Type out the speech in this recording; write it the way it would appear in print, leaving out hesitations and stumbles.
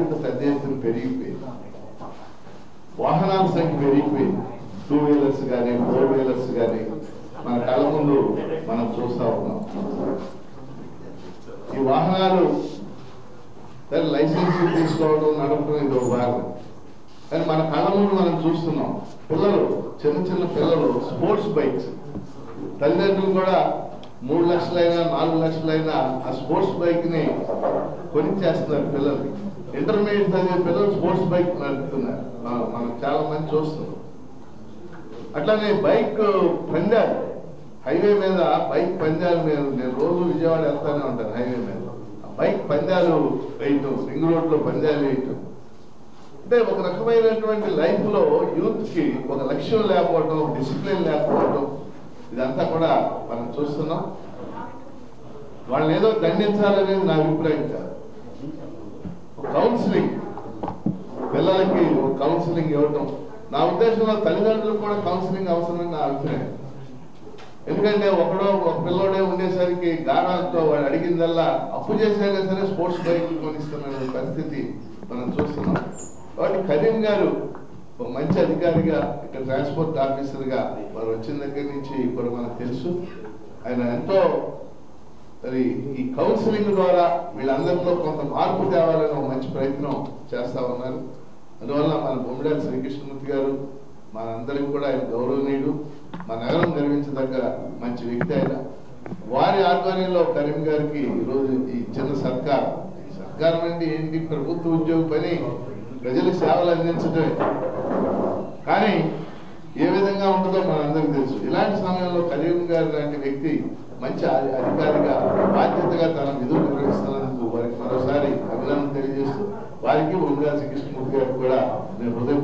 Traffic పెద్ద ఎత్తున పెరిగిపోయింది, వాహనాల సంఖ్య పెరిగిపోయింది. 2 వీలర్స్ కానీ 4 వీలర్స్ కానీ మన కళ్ళ ముందు మనం చూస్తూ ఉన్నాం. ఈ వాహనాలు లైసెన్స్ తీసుకోవడం నడపడం ఇది ఒక భాగం. కానీ మన కళ్ళ ముందు మనం చూస్తున్నాం పిల్లలు, చిన్న చిన్న పిల్లలు స్పోర్ట్స్ బైక్స్, తల్లిదండ్రులు కూడా 3 లక్షలైనా 4 లక్షలైనా ఆ స్పోర్ట్స్ బైక్ ని కొనిచ్చేస్తున్నారు పిల్లలు. ఇంటర్మీడియట్ చదివే పిల్లలు స్పోర్ట్స్ బైక్ నడుపుతున్నారు, మనం చాలా మంది చూస్తున్నాం. అట్లానే బైక్ పందాలు, హైవే మీద బైక్ పందాలు మీద నేను రోజు విజయవాడ వెళ్తానే ఉంటాను. హైవే మీద బైక్ పందాలు వేయటం, రింగ్ రోడ్ లో పందాలు వేయటం అంటే ఒక రకమైనటువంటి లైఫ్ లో యూత్ కి ఒక లక్ష్యం లేకపోవడం, డిసిప్లిన్ లేకపోవడం, ఇదంతా కూడా మనం చూస్తున్నాం. వాళ్ళని ఏదో దండించాలనేది నా అభిప్రాయం కాదు. కౌన్సిలింగ్, పిల్లలకి కౌన్సిలింగ్ ఇవ్వటం, నా ఉద్దేశంలో తల్లిదండ్రులకు కూడా కౌన్సిలింగ్ అవసరమని నా అభిప్రాయం. ఎందుకంటే ఒక పిల్లోడే ఉండేసరికి గారాలతో వాడు అడిగిందల్లా అప్పు చేసైనా సరే స్పోర్ట్స్ బైక్ కొనిస్తున్న పరిస్థితి మనం చూస్తున్నాం. కాబట్టి కరీం గారు ఒక మంచి అధికారిగా, ఇక్కడ ట్రాన్స్పోర్ట్ ఆఫీసర్గా వారు వచ్చిన దగ్గర నుంచి ఇప్పుడు మనకు తెలుసు ఆయన ఎంతో మరి ఈ కౌన్సిలింగ్ ద్వారా వీళ్ళందరిలో కొంత మార్పు తేవాలని ఒక మంచి ప్రయత్నం చేస్తా ఉన్నారు. అందువల్ల మన బొమ్మిడాల శ్రీకృష్ణమూర్తి గారు మనందరికీ కూడా ఆయన గౌరవనీయుడు, మన నగరం గర్వించదగ్గ మంచి వ్యక్తి ఆయన. వారి ఆధ్వర్యంలో కరీం గారికి ఈరోజు ఈ చిన్న సత్కారం అంటే ఏంటి, ప్రభుత్వ ఉద్యోగ పని ప్రజలకు సేవలు అందించడమే. కానీ ఏ విధంగా ఉంటుందో మనందరికీ తెలుసు. ఇలాంటి సమయంలో కరీం గారు లాంటి వ్యక్తి మంచి అధికారిగా బాధ్యతగా తన విధులు నిర్వహిస్తున్నందుకు వారికి మరోసారి అభినందన తెలియజేస్తూ వారికి బొమ్మిడాల శ్రీకృష్ణమూర్తి గారికి కూడా నేను హృదయ